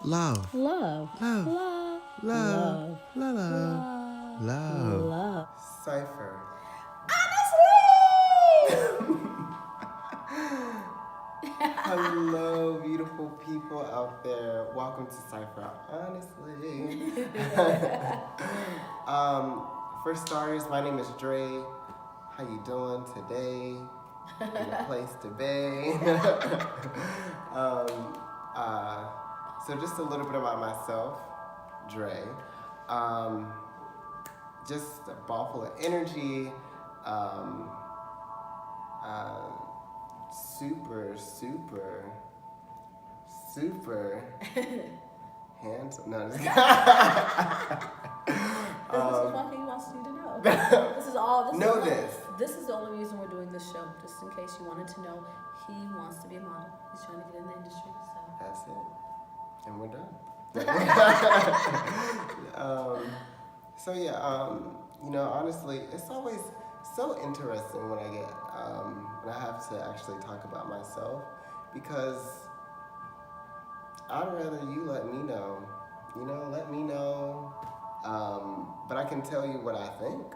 Love. Love. Love. Love. Love. Love. Love. Love. Love. Cypher. Honestly! Hello, beautiful people out there. Welcome to Cypher. Honestly. For starters, my name is Dre. How you doing today? In the place to be. So just a little bit about myself, Dre. Just a ball full of energy. Super handsome. No, just This is one thing he wants you to know. This is all. This is the only reason we're doing this show. Just in case you wanted to know, he wants to be a model. He's trying to get in the industry. So That's it. And we're done. Honestly, it's always so interesting when I have to actually talk about myself, because I'd rather you let me know. Let me know. But I can tell you what I think.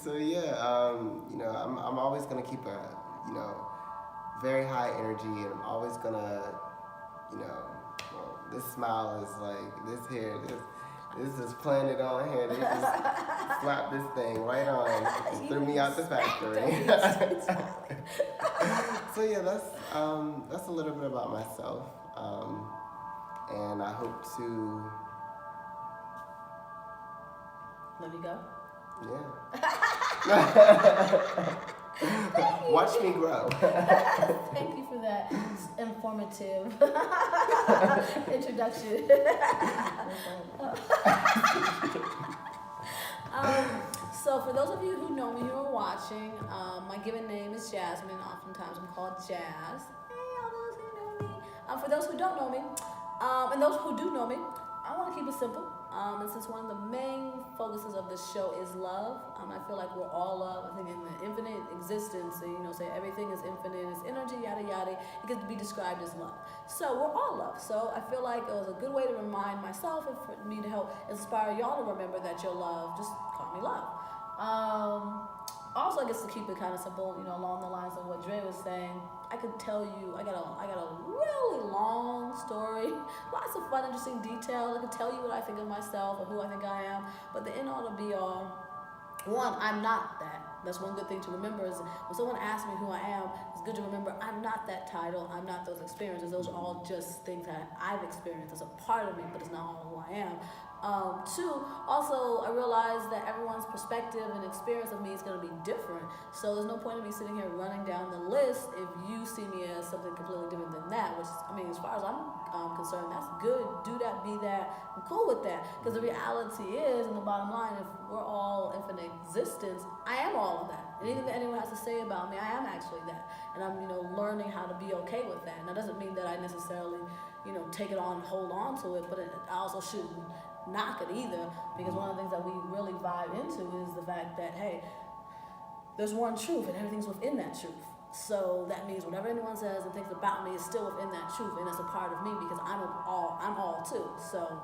So I'm always gonna keep a very high energy, and I'm always gonna this smile is like this here, this is planted on here. They just slapped this thing right on, and threw me out the factory. So yeah, that's a little bit about myself, and I hope to let me go. Yeah. Watch me grow. Thank you for that informative introduction. So for those of you who know me, who are watching, my given name is Jasmine. Oftentimes I'm called Jazz. Hey, all those who know me. For those who don't know me, and those who do know me, I want to keep it simple. And since one of the main focuses of this show is love, I feel like we're all love. I think in the infinite existence, say everything is infinite, it's energy, yada yada, it gets to be described as love. So we're all love. So I feel like it was a good way to remind myself and for me to help inspire y'all to remember that you're love. Just call me love. Also, I guess to keep it kind of simple, along the lines of what Dre was saying, I could tell you, I got a really long story, lots of fun, interesting details. I could tell you what I think of myself or who I think I am, but the end all to be all, one, I'm not that. That's one good thing to remember is when someone asks me who I am, it's good to remember I'm not that title, I'm not those experiences. Those are all just things that I've experienced as a part of me, but it's not all who I am. Two, also, I realized that everyone's perspective and experience of me is going to be different. So there's no point in me sitting here running down the list if you see me as something completely different than that, which, as far as I'm concerned, that's good. Do that, be that. I'm cool with that. Because the reality is, and the bottom line, if we're all infinite existence, I am all of that. Anything that anyone has to say about me, I am actually that. And I'm, learning how to be okay with that. And that doesn't mean that I necessarily, take it on and hold on to it, but I also shouldn't knock it either, because one of the things that we really vibe into is the fact that, hey, there's one truth and everything's within that truth. So that means whatever anyone says and thinks about me is still within that truth, and that's a part of me because I'm all too. So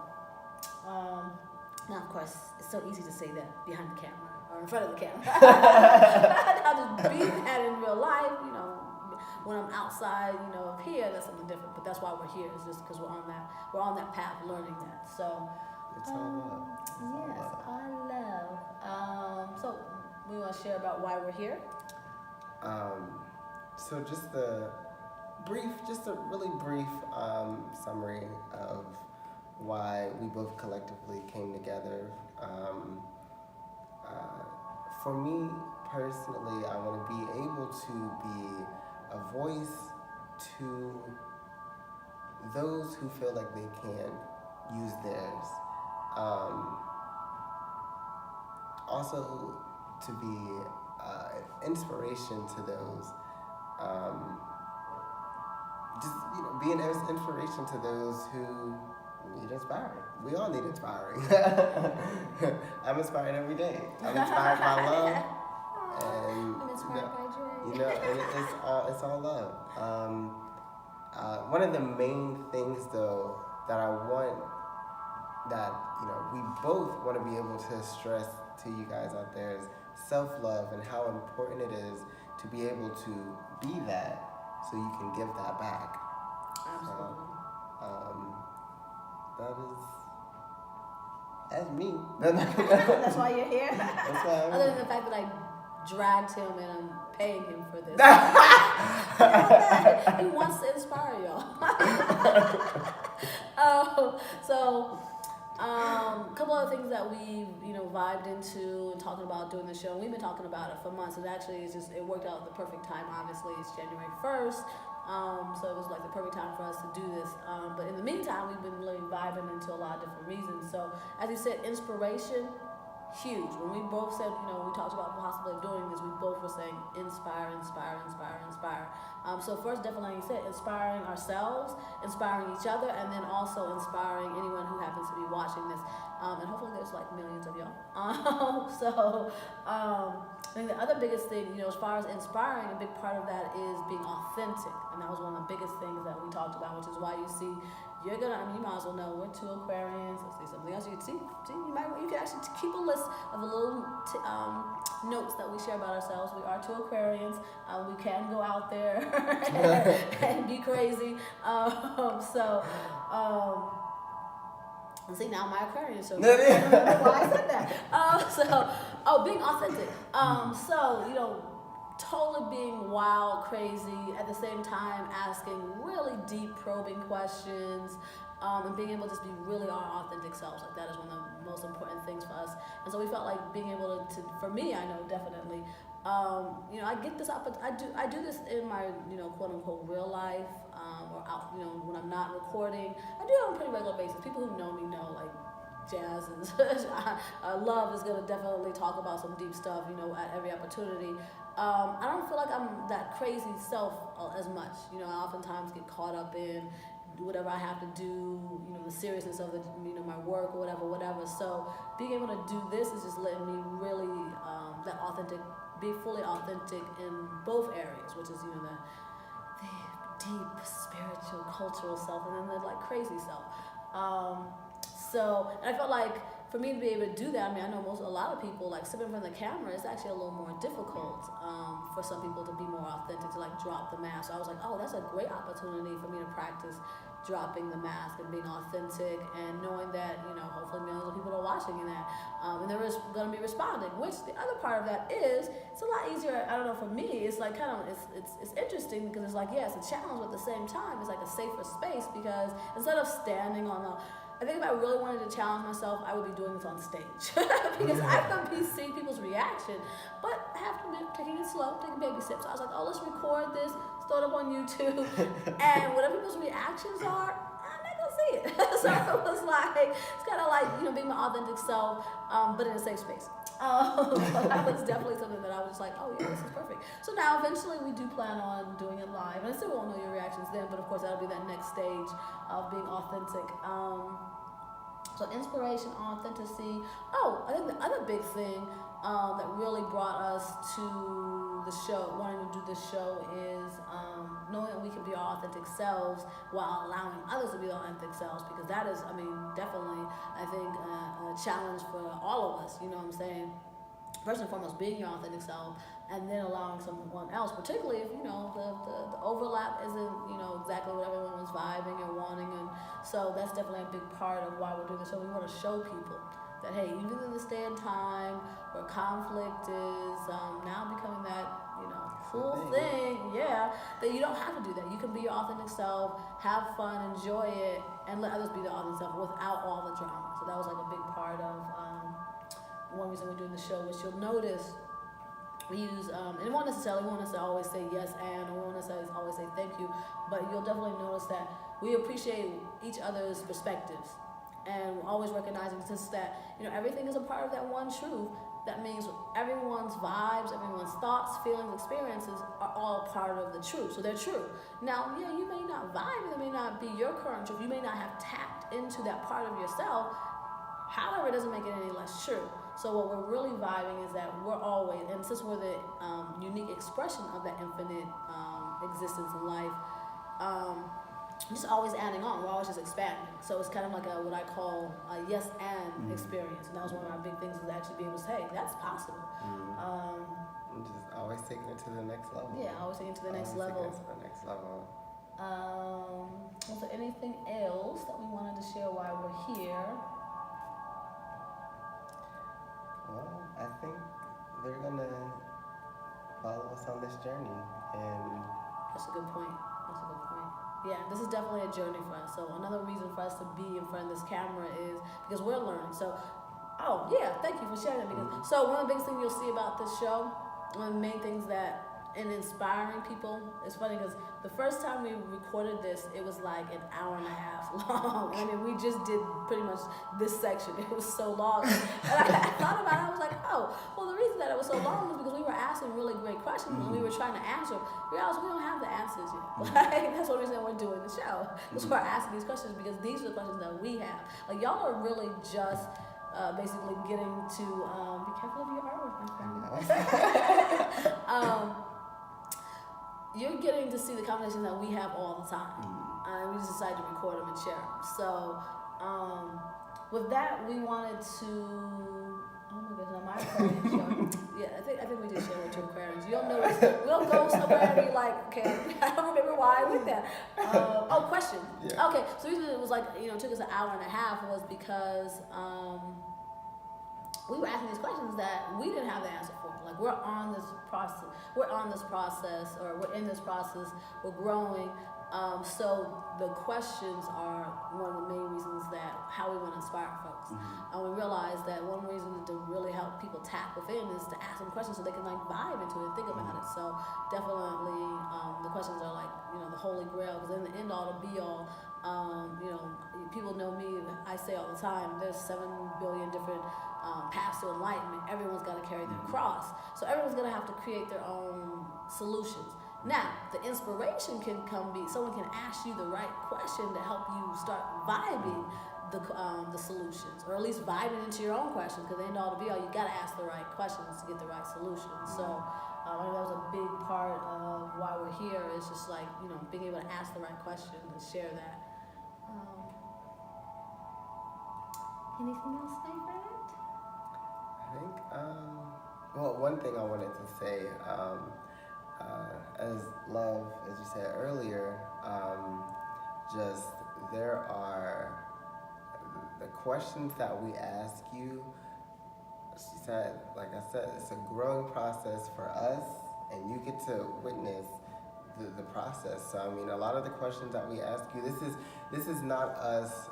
now of course it's so easy to say that behind the camera or in front of the camera. I'll just be that in real life, when I'm outside, here, that's something different. But that's why we're here. It's just because we're on that path learning that. So It's all love. yes, I love. So we want to share about why we're here. So just a really brief summary of why we both collectively came together. For me personally, I want to be able to be a voice to those who feel like they can use theirs. Also to be an inspiration to those. Be an inspiration to those who need inspiring. We all need inspiring. I'm inspired every day. I'm inspired by love, and I'm inspired by Dre. and it's all love. One of the main things, though, that I want that we both want to be able to stress to you guys out there is self-love and how important it is to be able to be that so you can give that back. Absolutely. That's me. That's why you're here. That's why I'm Other than the fact that I dragged him and I'm paying him for this. He wants to inspire y'all. A couple other things that we vibed into and talking about doing the show. And we've been talking about it for months. And actually, it worked out at the perfect time. Obviously, it's January 1st. So it was like the perfect time for us to do this. But in the meantime, we've been really vibing into a lot of different reasons. So as you said, inspiration, huge. When we both said, we talked about the possibility of doing this, we both were saying inspire, inspire, inspire, inspire. So first, definitely, like you said, inspiring ourselves, inspiring each other, and then also inspiring anyone who happens to be watching this. And hopefully there's like millions of y'all. I think the other biggest thing, as far as inspiring, a big part of that is being authentic. And that was one of the biggest things that we talked about, which is why you see, you might as well know we're two Aquarians. Let's see something else you can see. You can actually keep a list of a little notes that we share about ourselves. We are two Aquarians. We can go out there and be crazy. See, now my Aquarian show. I don't know why I said that. Being authentic. Totally being wild, crazy, at the same time asking really deep, probing questions, and being able to just be really our authentic selves. Like that is one of the most important things for us. And so we felt like being able to for me, I know definitely, I get this up. I do this in my quote unquote real life, or out when I'm not recording. I do it on a pretty regular basis. People who know me know like. Jazz and Love is gonna definitely talk about some deep stuff, at every opportunity. I don't feel like I'm that crazy self as much. I oftentimes get caught up in whatever I have to do, the seriousness of the, my work or whatever. So being able to do this is just letting me really that authentic, be fully authentic in both areas, which is the deep spiritual, cultural self, and then the like crazy self. And I felt like for me to be able to do that, I know a lot of people like sitting in front of the camera is actually a little more difficult for some people to be more authentic, to like drop the mask. So I was like, that's a great opportunity for me to practice dropping the mask and being authentic and knowing that, hopefully millions of people are watching and that. And they're going to be responding, which the other part of that is, it's a lot easier, I don't know, for me, it's like it's interesting because it's like, it's a challenge, but at the same time, it's like a safer space because instead of standing on I think if I really wanted to challenge myself, I would be doing this on stage because I can see people's reaction, but I have to be taking it slow, taking baby steps. So I was like, let's record this, throw it up on YouTube, and whatever people's reactions are, I'm not gonna see it. So it was like, it's kind of like, being my authentic self, but in a safe space. So that was definitely something that I was just like, this is perfect. So now eventually we do plan on doing it live, and I still won't know your reactions then, but of course that'll be that next stage of being authentic. So inspiration, authenticity. I think the other big thing that really brought us to the show, wanting to do this show, is knowing that we can be our authentic selves while allowing others to be their authentic selves, because that is, definitely, I think, a challenge for all of us, what I'm saying? First and foremost, being your authentic self, and then allowing someone else, particularly if, the overlap isn't, exactly what everyone was vibing or wanting. And so that's definitely a big part of why we're doing this. So we want to show people that, hey, even in this day and time where conflict is now becoming that, cool thing, that you don't have to do that. You can be your authentic self, have fun, enjoy it, and let others be their authentic self without all the drama. So that was like a big part of one reason we're doing the show, which you'll notice we use, and we won't necessarily always say yes and, or we won't necessarily always say thank you, but you'll definitely notice that we appreciate each other's perspectives, and always recognizing just that, everything is a part of that one truth. That means everyone's vibes, everyone's thoughts, feelings, experiences are all part of the truth. So they're true. Now, you may not vibe, it may not be your current truth. You may not have tapped into that part of yourself. However, it doesn't make it any less true. So what we're really vibing is that we're always, and since we're the unique expression of that infinite existence in life, just always adding on. We're always just expanding. So it's kind of like what I call a yes and experience. And that was one of our big things, is actually being able to say, hey, that's possible. Just always taking it to the next level. Yeah, always taking it to the next level. Was there anything else that we wanted to share while we're here? Well, I think they're gonna follow us on this journey, and that's a good point. Yeah, this is definitely a journey for us. So another reason for us to be in front of this camera is because we're learning. So, oh yeah, thank you for sharing that. Because so one of the biggest things you'll see about this show, one of the main things that in inspiring people, it's funny because the first time we recorded this, it was like an hour and a half long. I mean, we just did pretty much this section. It was so long. And I thought about it, I was like, oh, well, the reason that it was so long was because we were asking really great questions and we were trying to answer. We realized we don't have the answers yet. Like, that's one reason we're doing the show. Because we're asking these questions because these are the questions that we have. Like, y'all are really just basically getting to, be careful of your artwork, my friend. You're getting to see the conversations that we have all the time. We just decided to record them and share them. So, with that, we wanted to. Oh my goodness, my Aquarian show. Yeah, I think we did share with two Aquarians. You'll notice we'll go somewhere and be like, okay, I don't remember why I went there. Question. Yeah. Okay, so the reason it was like, took us an hour and a half was because we were asking these questions that we didn't have the answer for. Like, we're in this process, we're growing. So the questions are one of the main reasons that how we want to inspire folks. And we realize that one reason to really help people tap within is to ask them questions so they can like vibe into it and think about it. So definitely the questions are like, the holy grail, because in the end all to be all, people know me, I say all the time, there's 7 billion different paths to enlightenment. Everyone's got to carry their cross. So everyone's going to have to create their own solutions. Now, the inspiration can someone can ask you the right question to help you start vibing the solutions, or at least vibing into your own questions, because they end all to be all, you got to ask the right questions to get the right solutions. So I think that was a big part of why we're here, is just like, being able to ask the right question and share that. Anything else, Cypher? I think, well, one thing I wanted to say, as Love, as you said earlier, there are the questions that we ask you. She said, like I said, it's a growing process for us, and you get to witness the process. So I mean, a lot of the questions that we ask you, this is not us.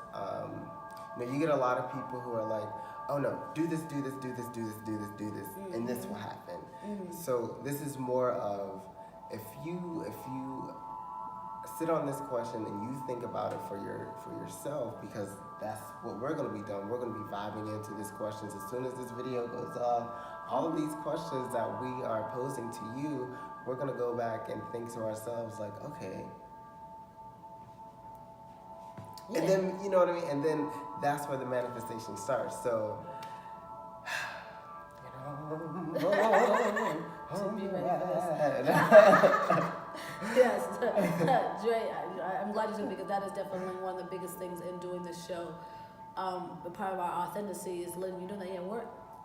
You get a lot of people who are like, oh no, do this, and this will happen. So this is more of, if you sit on this question and you think about it for yourself, because that's what we're going to be doing. We're going to be vibing into these questions. As soon as this video goes off, all of these questions that we are posing to you, we're going to go back and think to ourselves like, okay. Yeah. And then, you know what I mean? And then that's where the manifestation starts. So, Yes, Dre, I'm glad you said, because that is definitely one of the biggest things in doing this show. But part of our authenticity is letting you know that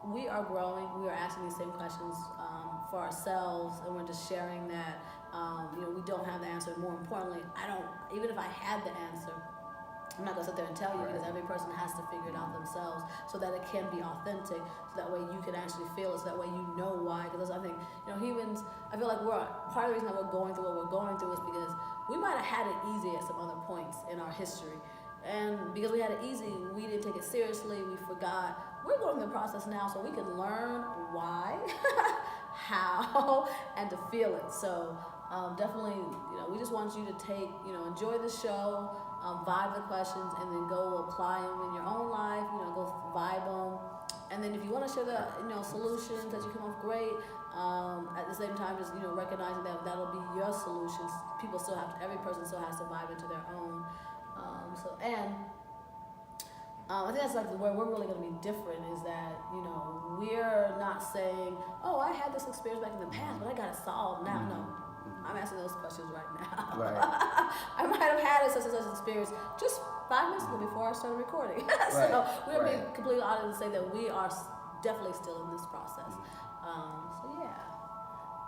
we are growing. We are asking these same questions for ourselves, and we're just sharing that. We don't have the answer. More importantly, even if I had the answer, I'm not going to sit there and tell you, because every person has to figure it out themselves, so that it can be authentic, so that way you can actually feel it, so that way you know why. Because I think, humans, I feel like part of the reason that we're going through what we're going through is because we might have had it easy at some other points in our history. And because we had it easy, we didn't take it seriously, we forgot. We're going through the process now so we can learn why, how, and to feel it. So definitely, we just want you to enjoy the show, vibe the questions, and then go apply them in your own life, go vibe them. And then if you want to share the, solutions that you come up great, at the same time, just, recognizing that that'll be your solutions. Every person still has to vibe into their own. I think that's like where we're really going to be different, is that, we're not saying, oh, I had this experience back in the past, but I got it solved now. No. I'm asking those questions right now. Right. I might have had a such and such experience just 5 minutes ago before I started recording. So we're being completely honest and say that we are definitely still in this process. So yeah.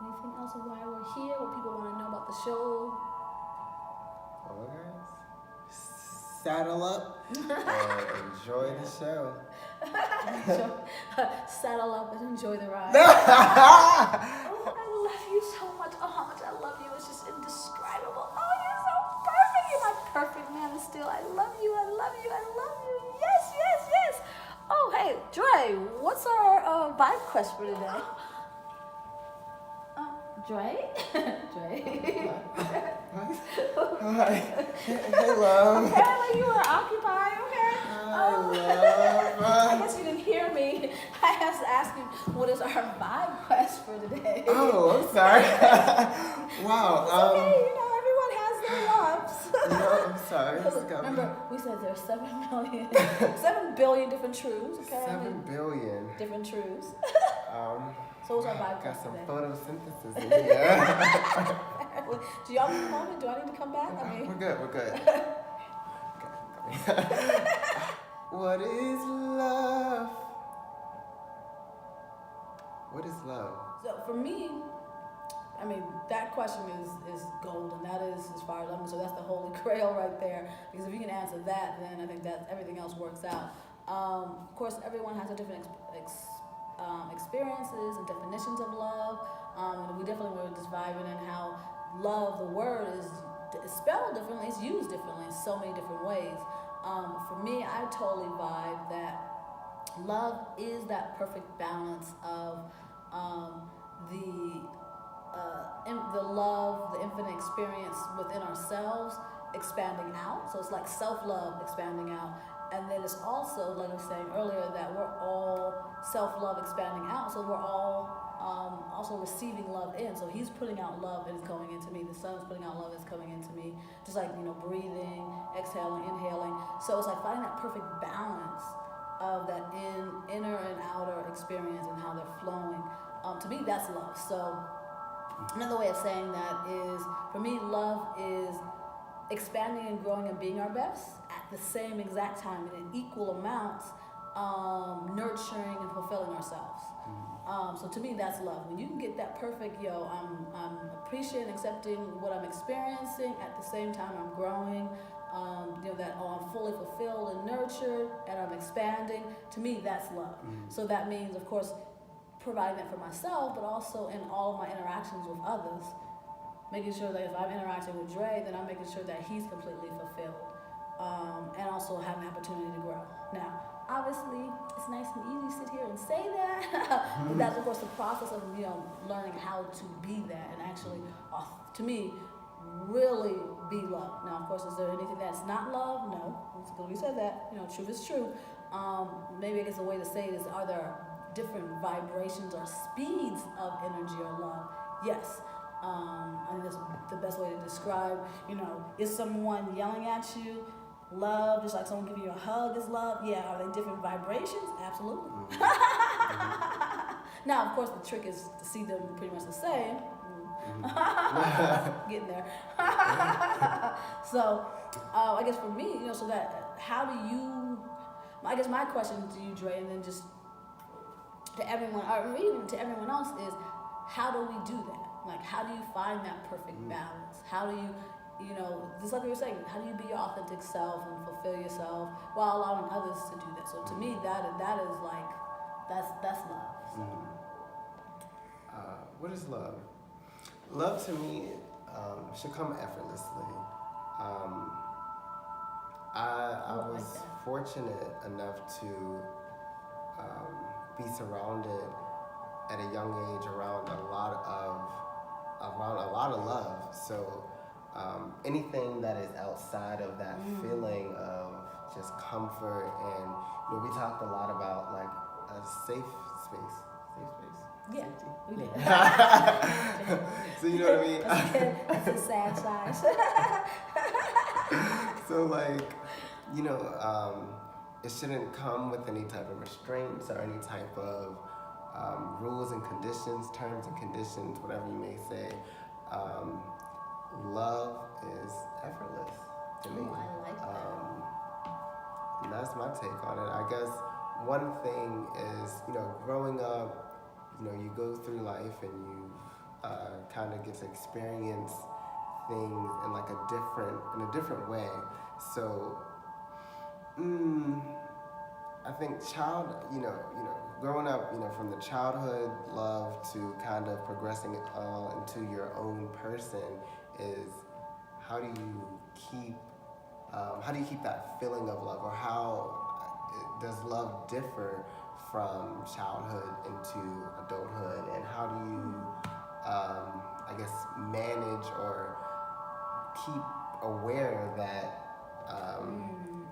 Anything else of why we're here? What people want to know about the show? Well, guys, saddle up and enjoy the show. Saddle up and enjoy the ride. Oh, I love you so much. Oh, how much I love you. It's just indescribable. Oh, you're so perfect. You're my perfect man still. I love you. I love you. I love you. Yes, yes, yes. Oh, hey, Dre, what's our vibe quest for today? Dre? Dre? Hi. Hey, love. Apparently you were occupied, okay? Hi, love. I guess you didn't hear me. I was asking what is our vibe quest for today. Oh, I'm sorry. Wow. It's okay, you know, everyone has their loves. No, I'm sorry. Remember, we said there's 7 billion different truths, okay? 7 billion. Different truths. So what's our vibe Got quest some today? photosynthesis in here. Do y'all need a moment? Do I need to come back? I mean, We're good. What is love? What is love? so for me, I mean, that question is gold, and that is, as far as I'm concerned, that's the holy grail right there. Because if you can answer that, then I think that everything else works out. Of course, everyone has a different experiences and definitions of love. And we definitely were just vibing in how love, the word, is spelled differently, it's used differently in so many different ways. For me, I totally vibe that love is that perfect balance of the love, the infinite experience within ourselves expanding out. So it's like self-love expanding out. And then it's also, like I was saying earlier, that we're all self-love expanding out. So we're all also receiving love in. So he's putting out love and it's going into me. The sun's putting out love and it's coming into me. Just like, you know, breathing, exhaling, inhaling. So it's like finding that perfect balance of that inner and outer experience and how they're flowing. To me, that's love. So another way of saying that is, for me, love is expanding and growing and being our best at the same exact time and in equal amounts, nurturing and fulfilling ourselves. So to me, that's love. When you can get that perfect, I'm appreciating, accepting what I'm experiencing. At the same time, I'm growing. I'm fully fulfilled and nurtured, and I'm expanding. To me, that's love. So that means, of course, providing that for myself, but also in all of my interactions with others. Making sure that if I'm interacting with Dre, then I'm making sure that he's completely fulfilled, and also having the opportunity to grow. Now, obviously, it's nice and easy to sit here and say that, but that's, of course, the process of learning how to be that and actually, to me, really be love. Now, of course, is there anything that's not love? No, because we said that. Truth is true. Maybe I guess a way to say it is: are there different vibrations or speeds of energy or love? Yes. I think that's the best way to describe, is someone yelling at you love, just like someone giving you a hug is love? Yeah. Are they different vibrations? Absolutely. Now, of course, the trick is to see them pretty much the same. Getting there. So, I guess for me, so that, how do you, I guess my question to you, Dre, and then just to everyone, or even to everyone else, is how do we do that? Like, how do you find that perfect balance? How do you, just like we were saying, how do you be your authentic self and fulfill yourself while allowing others to do that? So to me, that is like, that's love. So. What is love? Love to me should come effortlessly. I was fortunate enough to be surrounded at a young age around a lot of love. So anything that is outside of that feeling of just comfort, and we talked a lot about like a safe space. Yeah, we did. So you know what I mean? That's a sad side. So it shouldn't come with any type of restraints or any type of rules and conditions, terms and conditions, whatever you may say. love is effortless to me. Ooh, I like that. And that's my take on it. I guess one thing is, growing up, you go through life and you kind of get to experience things in like in a different way. So, I think growing up, from the childhood love to kind of progressing into your own person is how do you keep that feeling of love, or how does love differ from childhood into adulthood, and how do you, I guess, manage or keep aware that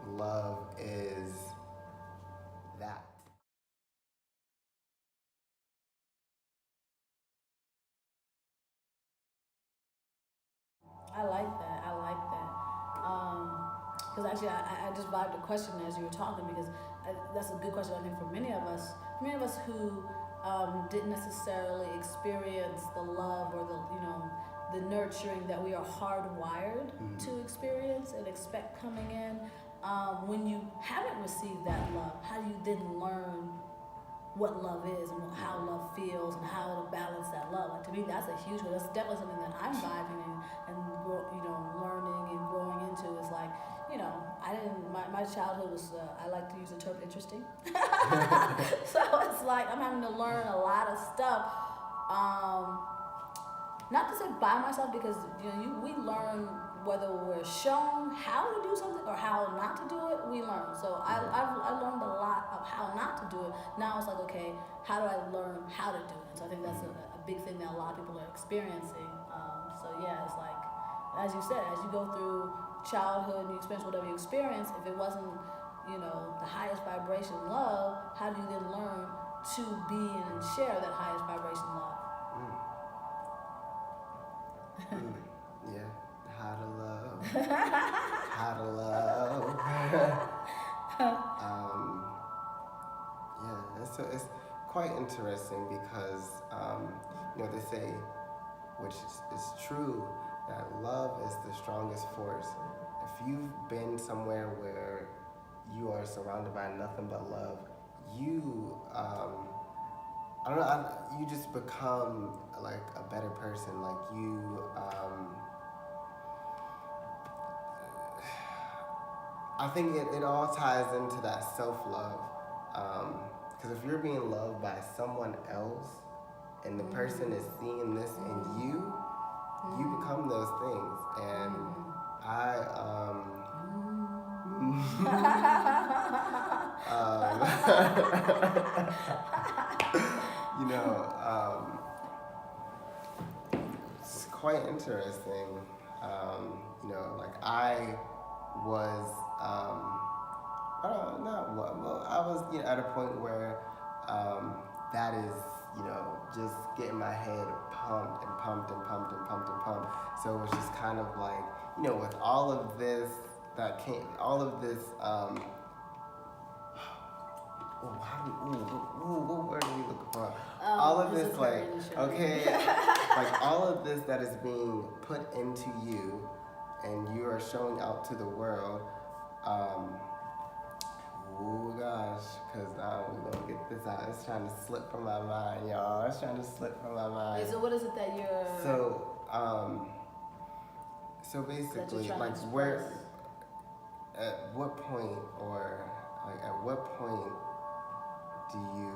love is that? I like that. Because actually, I just vibed the question as you were talking, because that's a good question, I think, for many of us. Many of us who didn't necessarily experience the love or the nurturing that we are hardwired to experience and expect coming in. When you haven't received that love, how do you then learn what love is and how love feels and how to balance that love? Like, to me, that's a huge one. That's definitely something that I'm vibing and learning and growing into. Is like, my childhood was, I like to use the term interesting. So it's like I'm having to learn a lot of stuff. Not to say by myself, because we learn whether we're shown how to do something or how not to do it. We learn. So I learned a lot of how not to do it. Now it's like, okay, how do I learn how to do it? So I think that's a big thing that a lot of people are experiencing. So yeah, it's like, as you said, as you go through childhood and you experience whatever you experience, if it wasn't the highest vibration love, how do you then learn to be and share that highest vibration love? Yeah, how to love, how to love. Yeah, it's quite interesting because they say, which is true, that love is the strongest force. If you've been somewhere where you are surrounded by nothing but love, you I don't know, you just become like a better person. Like you, I think it all ties into that self-love. Because if you're being loved by someone else and the person is seeing this in you, you become those things. And it's quite interesting. Like I was, I was at a point where that is, just getting my head pumped and pumped and pumped and pumped and pumped. So it was just kind of like, with all of this that came, all of this, what word are we looking for? All of this, like, okay, like all of this that is being put into you and you are showing out to the world, oh gosh, because we're going to get this out. It's trying to slip from my mind, y'all. It's trying to slip from my mind. Okay, so what is it that you're... So basically, like where, at what point, or like at what point do you...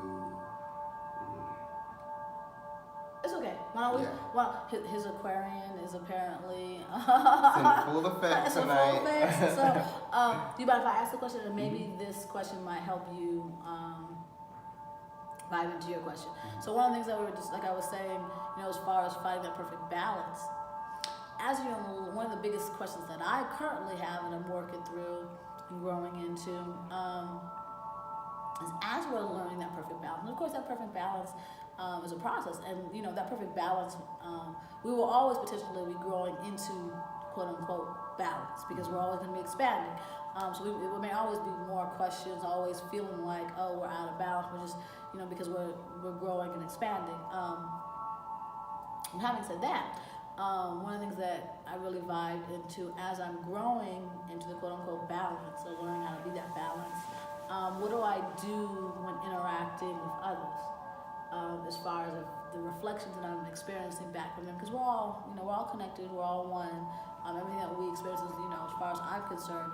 It's okay. Well, his Aquarian is apparently... It's in full effect tonight. Full effect. So, do you mind if I ask the question, and maybe this question might help you dive into your question. So one of the things that we were just, like I was saying, as far as finding that perfect balance, as one of the biggest questions that I currently have and I'm working through and growing into is, as we're learning that perfect balance. And of course, that perfect balance is a process, and that perfect balance, we will always potentially be growing into quote unquote balance, because we're always going to be expanding. So there may always be more questions, always feeling like, oh, we're out of balance. We're just, because we're growing and expanding. And having said that, one of the things that I really vibed into as I'm growing into the quote unquote balance, so learning how to be that balance. What do I do when interacting with others? As far as the reflections that I'm experiencing back from them, because we're all connected, we're all one. Everything that we experience is, as far as I'm concerned,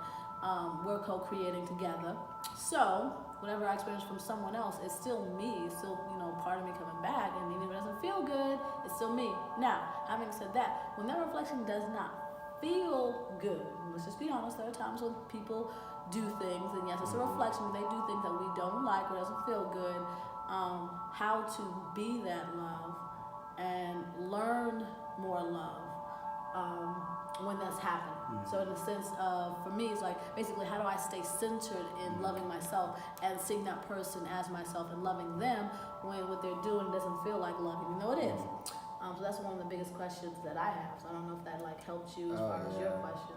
we're co-creating together. So whatever I experience from someone else, it's still me. It's still, part of me coming back, and even if it doesn't feel good, it's still me. Now, having said that, when that reflection does not feel good, let's just be honest, there are times when people do things, and yes, it's a reflection when they do things that we don't like or doesn't feel good. How to be that love and learn more love when that's happening. So in the sense of, for me, it's like basically how do I stay centered in loving myself and seeing that person as myself and loving them when what they're doing doesn't feel like love, even though it is. So that's one of the biggest questions that I have. So I don't know if that helped you as far as your question.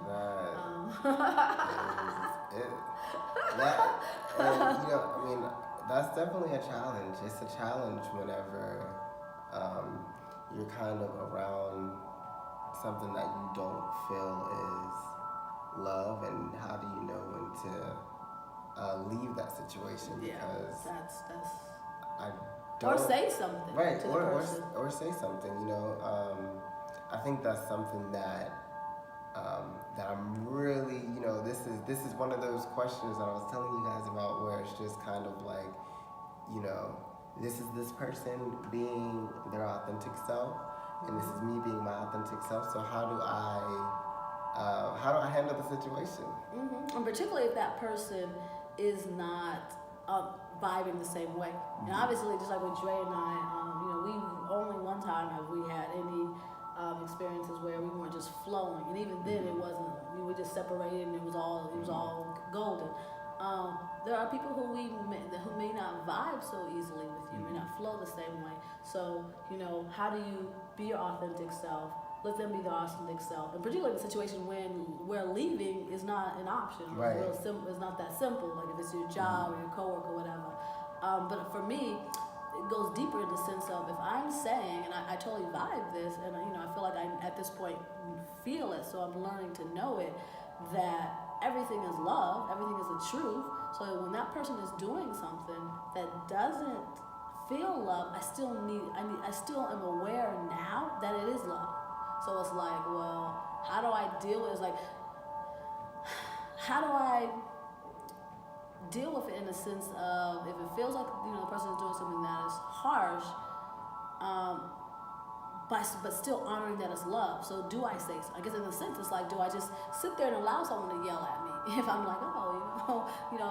That's definitely a challenge. It's a challenge whenever you're kind of around something that you don't feel is love, and how do you know when to leave that situation? Because that's I don't, or say something, right? To the person. Or say something. I think that's something that I'm really, this is one of those questions that I was telling you guys about, where it's just kind of like, this is this person being their authentic self, and this is me being my authentic self. So how do I handle the situation? And particularly if that person is not vibing the same way. And obviously, just like with Dre and I, we only one time have we had any experiences where we weren't just flowing, and even then it wasn't. We were just separated, and it was all golden. There are people who may not vibe so easily with you, may not flow the same way. So how do you be your authentic self? Let them be their authentic self, and particularly in a situation where leaving is not an option. Right. It's real simple. It's not that simple. Like if it's your job or your coworker or whatever. But for me, it goes deeper in the sense of if I'm saying, and I totally vibe this, and I feel like I at this point feel it, so I'm learning to know it, that everything is love, everything is the truth. So when that person is doing something that doesn't feel love, I still am aware now that it is love. So it's like, well, how do I deal with it? It's like, how do I deal with it in the sense of, if it feels like the person is doing something that is harsh, but still honoring that it's love. So do I say so? I guess in a sense it's like, do I just sit there and allow someone to yell at me? If I'm like,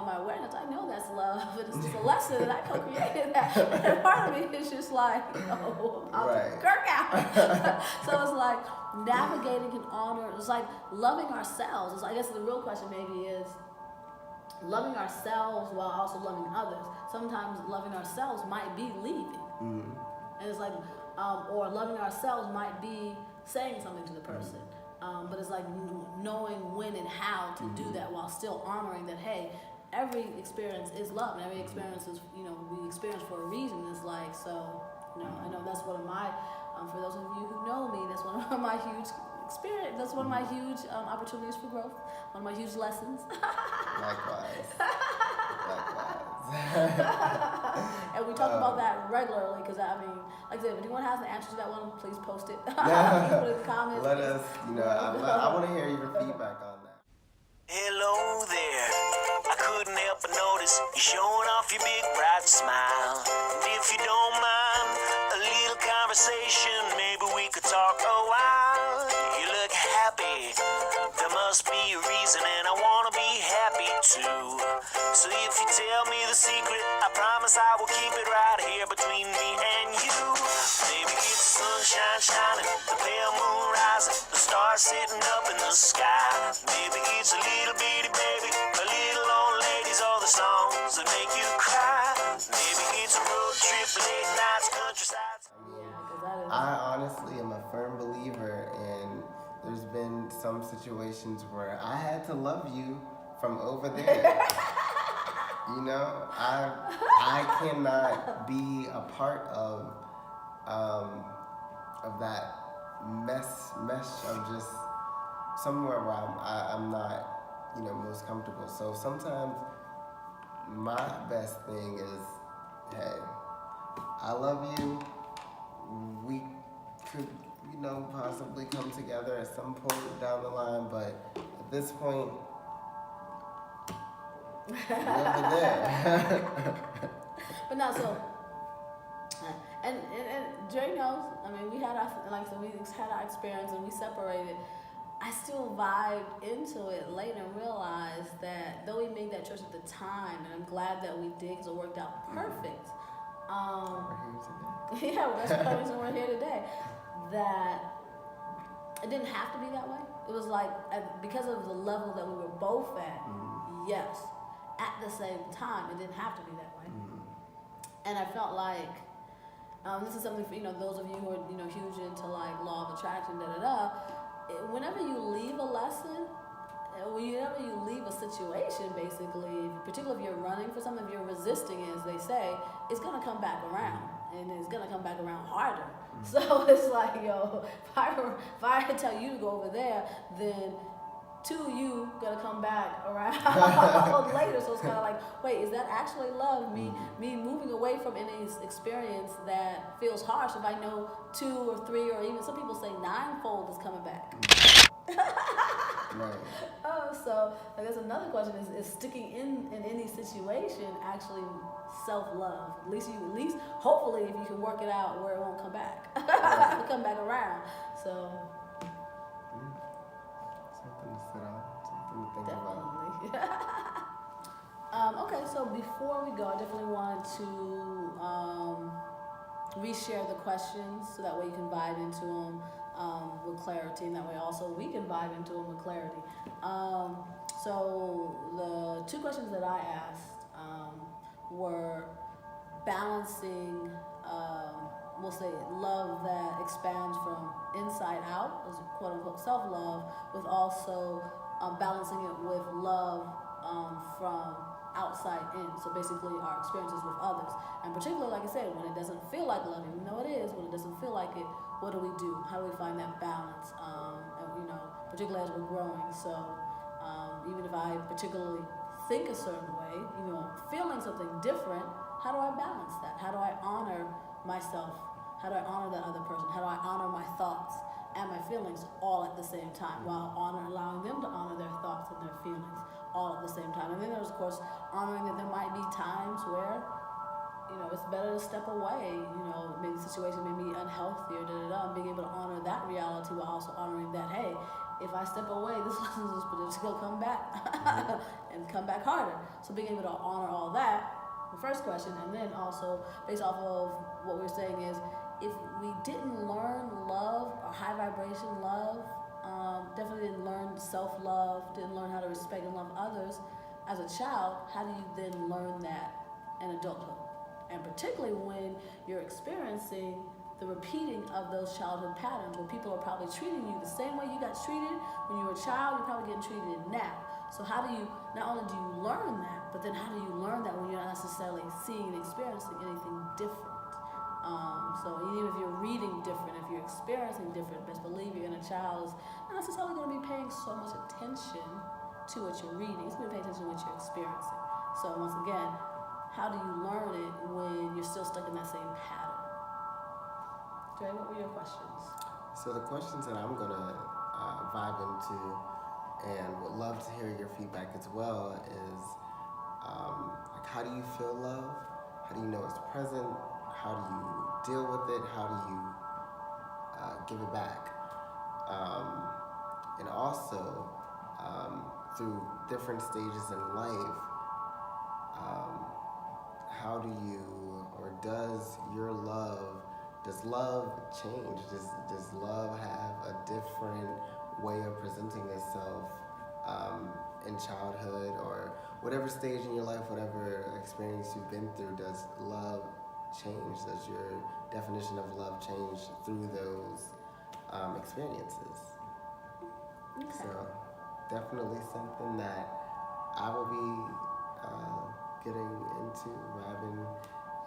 my awareness, I know that's love, but it's just a lesson that I co-created that. And part of me is just like, I'll right. Kirk out. So it's like navigating and honor. It's like loving ourselves. I guess the real question maybe is loving ourselves while also loving others. Sometimes loving ourselves might be leaving. And it's like, or loving ourselves might be saying something to the person. But it's like knowing when and how to do that while still honoring that, hey, every experience is love, and every experience is, we experience for a reason. It's like, so, I know that's one of my, for those of you who know me, that's one of my huge experience, that's one of my huge opportunities for growth, one of my huge lessons. Likewise. And we talk about that regularly, because like I said, if anyone has an answer to that one, please post it. Please put it in the comments. Let us, I want to hear your feedback on that. Hello there, I couldn't help but notice you showing off your big bright smile. And if you don't mind, a little conversation, maybe we could talk a while. You look happy, there must be a reason, and I wanna be happy too. So if you tell me the secret, I promise I will keep it right here between me and you. Maybe it's the sunshine shining, the pale moon rising, the stars sitting up in the sky. Maybe it's a little bitty baby, a little old ladies, all the songs that make you cry. Maybe it's a road trip, late nights, countryside. I honestly am a firm believer in, there's been some situations where I had to love you from over there. I cannot be a part of that mesh of just somewhere where I'm not, most comfortable. So sometimes my best thing is, hey, I love you. We could, possibly come together at some point down the line, but at this point, we're over there. But no, so, and Dre knows. I mean, we had our experience and we separated. I still vibed into it later and realized that though we made that choice at the time, and I'm glad that we did because it worked out perfect. We're here today. Yeah, that's the reason we're here today. That it didn't have to be that way. It was like, because of the level that we were both at, yes. At the same time, it didn't have to be that way. And I felt like, this is something for, those of you who are, huge into like law of attraction, whenever you leave a lesson, whenever you leave a situation, basically, particularly if you're running for something, if you're resisting, as they say, it's gonna come back around, and it's gonna come back around harder. So it's like, if I tell you to go over there, then you gonna come back around later. So it's kind of like, wait, is that actually love? Me moving away from any experience that feels harsh if I know 2 or 3 or even some people say 9-fold is coming back. Right. So I guess another question is sticking in any situation actually self-love? At least hopefully if you can work it out where it won't come back, it'll come back around. So something to sit on, something to think about. Definitely. Okay, so before we go, I definitely wanted to reshare the questions so that way you can vibe into them with clarity, and that way also we can vibe into them with clarity. So the 2 questions that I asked were balancing, we'll say, love that expands from inside out, as quote unquote self-love, with also balancing it with love from outside in. So basically our experiences with others. And particularly, like I said, when it doesn't feel like love, even though it is, when it doesn't feel like it, what do we do? How do we find that balance? And, particularly as we're growing. So even if I particularly think a certain way, feeling something different, how do I balance that? How do I honor myself? How do I honor that other person? How do I honor my thoughts and my feelings all at the same time, while allowing them to honor their thoughts and their feelings all at the same time? And then there's, of course, honoring that there might be times where, it's better to step away, maybe the situation may be unhealthy or and being able to honor that reality while also honoring that, hey, if I step away, this lesson is potentially going to come back and come back harder. So being able to honor all that, the first question, and then also based off of what we're saying is, if we didn't learn love or high vibration love, definitely didn't learn self-love, didn't learn how to respect and love others as a child, how do you then learn that in adulthood? And particularly when you're experiencing the repeating of those childhood patterns, where people are probably treating you the same way you got treated when you were a child, you're probably getting treated now. So how do you, not only do you learn that, but then how do you learn that when you're not necessarily seeing and experiencing anything different? So even if you're reading different, if you're experiencing different, best believe your inner child is not necessarily going to be paying so much attention to what you're reading. It's going to be paying attention to what you're experiencing. So once again, how do you learn it when you're still stuck in that same pattern? Dre, what were your questions? So the questions that I'm going to vibe into and would love to hear your feedback as well is, like, how do you feel love? How do you know it's present? How do you deal with it? How do you give it back? And also, through different stages in life, how do you, or does love change? Does love have a different way of presenting itself in childhood, or whatever stage in your life, whatever experience you've been through? Does love change? Does your definition of love change through those experiences? Okay. So definitely something that I will be getting into, vibing,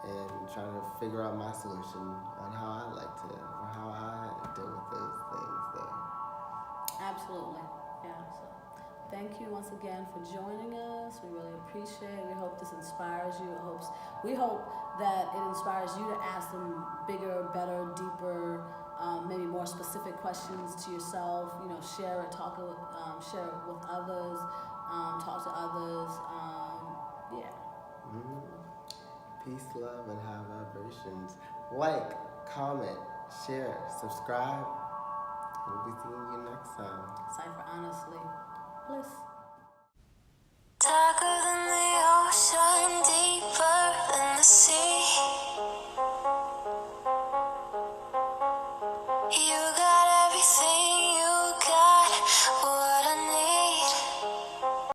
and trying to figure out my solution on how I like to, or how I deal with those Absolutely. Yeah. So thank you once again for joining us. We really appreciate it. We hope this inspires you. We hope that it inspires you to ask some bigger, better, deeper, maybe more specific questions to yourself. You know, share it, share it with others, talk to others. Yeah. Peace, love, and high vibrations. Like, comment, share, subscribe. We'll be seeing you next time. Cypher, honestly. Bliss.